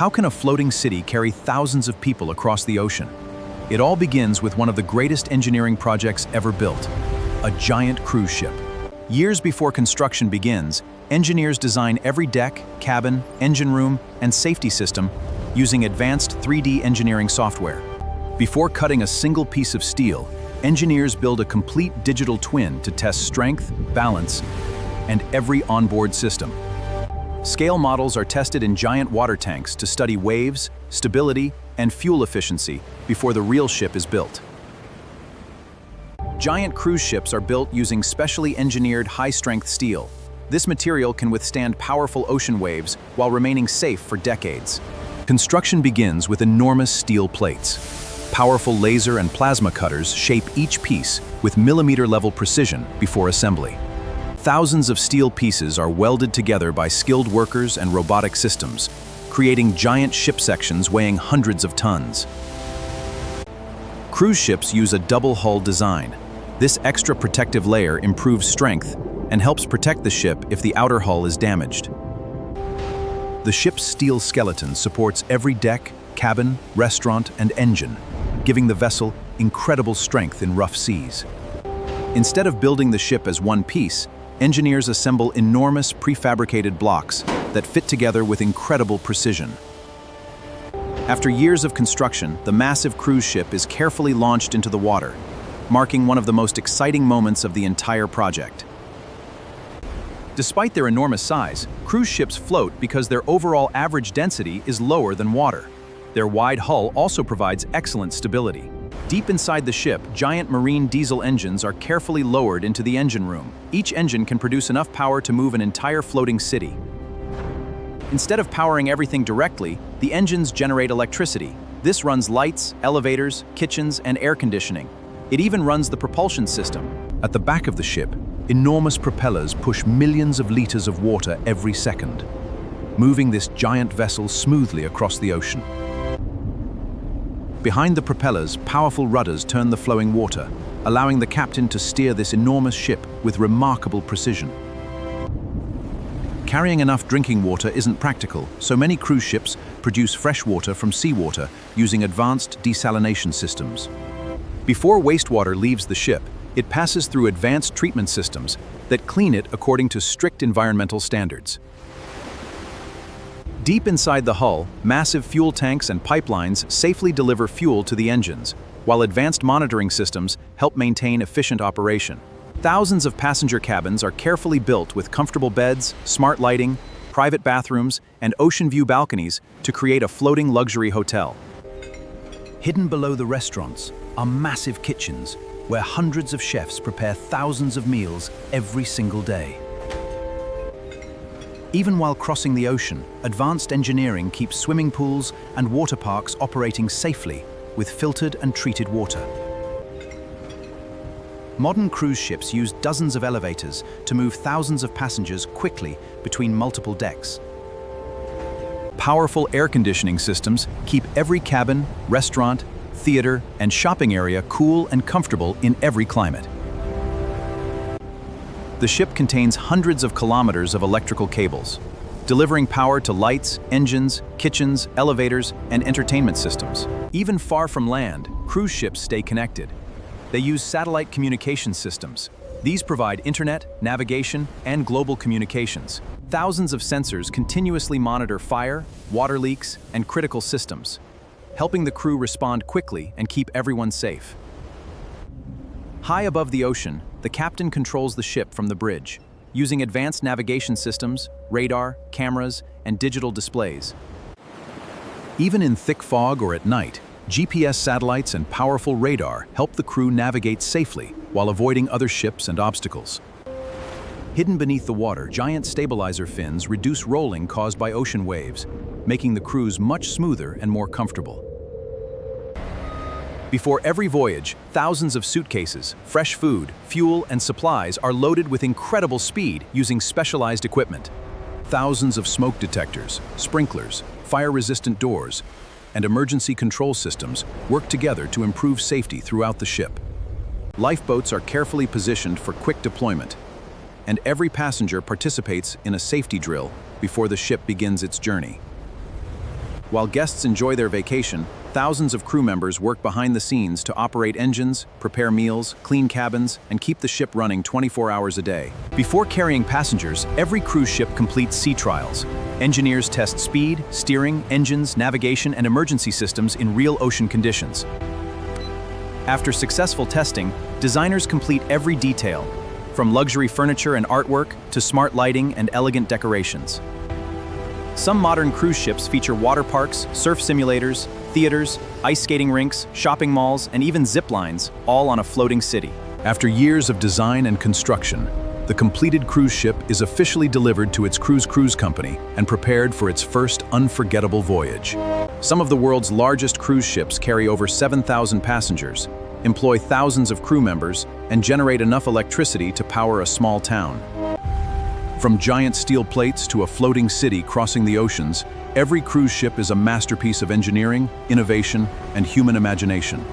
How can a floating city carry thousands of people across the ocean? It all begins with one of the greatest engineering projects ever built, a giant cruise ship. Years before construction begins, engineers design every deck, cabin, engine room, and safety system using advanced 3D engineering software. Before cutting a single piece of steel, engineers build a complete digital twin to test strength, balance, and every onboard system. Scale models are tested in giant water tanks to study waves, stability, and fuel efficiency before the real ship is built. Giant cruise ships are built using specially engineered high-strength steel. This material can withstand powerful ocean waves while remaining safe for decades. Construction begins with enormous steel plates. Powerful laser and plasma cutters shape each piece with millimeter-level precision before assembly. Thousands of steel pieces are welded together by skilled workers and robotic systems, creating giant ship sections weighing hundreds of tons. Cruise ships use a double-hull design. This extra protective layer improves strength and helps protect the ship if the outer hull is damaged. The ship's steel skeleton supports every deck, cabin, restaurant, and engine, giving the vessel incredible strength in rough seas. Instead of building the ship as one piece, engineers assemble enormous prefabricated blocks that fit together with incredible precision. After years of construction, the massive cruise ship is carefully launched into the water, marking one of the most exciting moments of the entire project. Despite their enormous size, cruise ships float because their overall average density is lower than water. Their wide hull also provides excellent stability. Deep inside the ship, giant marine diesel engines are carefully lowered into the engine room. Each engine can produce enough power to move an entire floating city. Instead of powering everything directly, the engines generate electricity. This runs lights, elevators, kitchens, and air conditioning. It even runs the propulsion system. At the back of the ship, enormous propellers push millions of liters of water every second, moving this giant vessel smoothly across the ocean. Behind the propellers, powerful rudders turn the flowing water, allowing the captain to steer this enormous ship with remarkable precision. Carrying enough drinking water isn't practical, so many cruise ships produce fresh water from seawater using advanced desalination systems. Before wastewater leaves the ship, it passes through advanced treatment systems that clean it according to strict environmental standards. Deep inside the hull, massive fuel tanks and pipelines safely deliver fuel to the engines, while advanced monitoring systems help maintain efficient operation. Thousands of passenger cabins are carefully built with comfortable beds, smart lighting, private bathrooms, and ocean view balconies to create a floating luxury hotel. Hidden below the restaurants are massive kitchens where hundreds of chefs prepare thousands of meals every single day. Even while crossing the ocean, advanced engineering keeps swimming pools and water parks operating safely with filtered and treated water. Modern cruise ships use dozens of elevators to move thousands of passengers quickly between multiple decks. Powerful air conditioning systems keep every cabin, restaurant, theater, and shopping area cool and comfortable in every climate. The ship contains hundreds of kilometers of electrical cables, delivering power to lights, engines, kitchens, elevators, and entertainment systems. Even far from land, cruise ships stay connected. They use satellite communication systems. These provide internet, navigation, and global communications. Thousands of sensors continuously monitor fire, water leaks, and critical systems, helping the crew respond quickly and keep everyone safe. High above the ocean, the captain controls the ship from the bridge, using advanced navigation systems, radar, cameras, and digital displays. Even in thick fog or at night, GPS satellites and powerful radar help the crew navigate safely while avoiding other ships and obstacles. Hidden beneath the water, giant stabilizer fins reduce rolling caused by ocean waves, making the cruise much smoother and more comfortable. Before every voyage, thousands of suitcases, fresh food, fuel, and supplies are loaded with incredible speed using specialized equipment. Thousands of smoke detectors, sprinklers, fire-resistant doors, and emergency control systems work together to improve safety throughout the ship. Lifeboats are carefully positioned for quick deployment, and every passenger participates in a safety drill before the ship begins its journey. While guests enjoy their vacation, thousands of crew members work behind the scenes to operate engines, prepare meals, clean cabins, and keep the ship running 24 hours a day. Before carrying passengers, every cruise ship completes sea trials. Engineers test speed, steering, engines, navigation, and emergency systems in real ocean conditions. After successful testing, designers complete every detail, from luxury furniture and artwork to smart lighting and elegant decorations. Some modern cruise ships feature water parks, surf simulators, theaters, ice skating rinks, shopping malls, and even zip lines, all on a floating city. After years of design and construction, the completed cruise ship is officially delivered to its cruise company and prepared for its first unforgettable voyage. Some of the world's largest cruise ships carry over 7,000 passengers, employ thousands of crew members, and generate enough electricity to power a small town. From giant steel plates to a floating city crossing the oceans, every cruise ship is a masterpiece of engineering, innovation, and human imagination.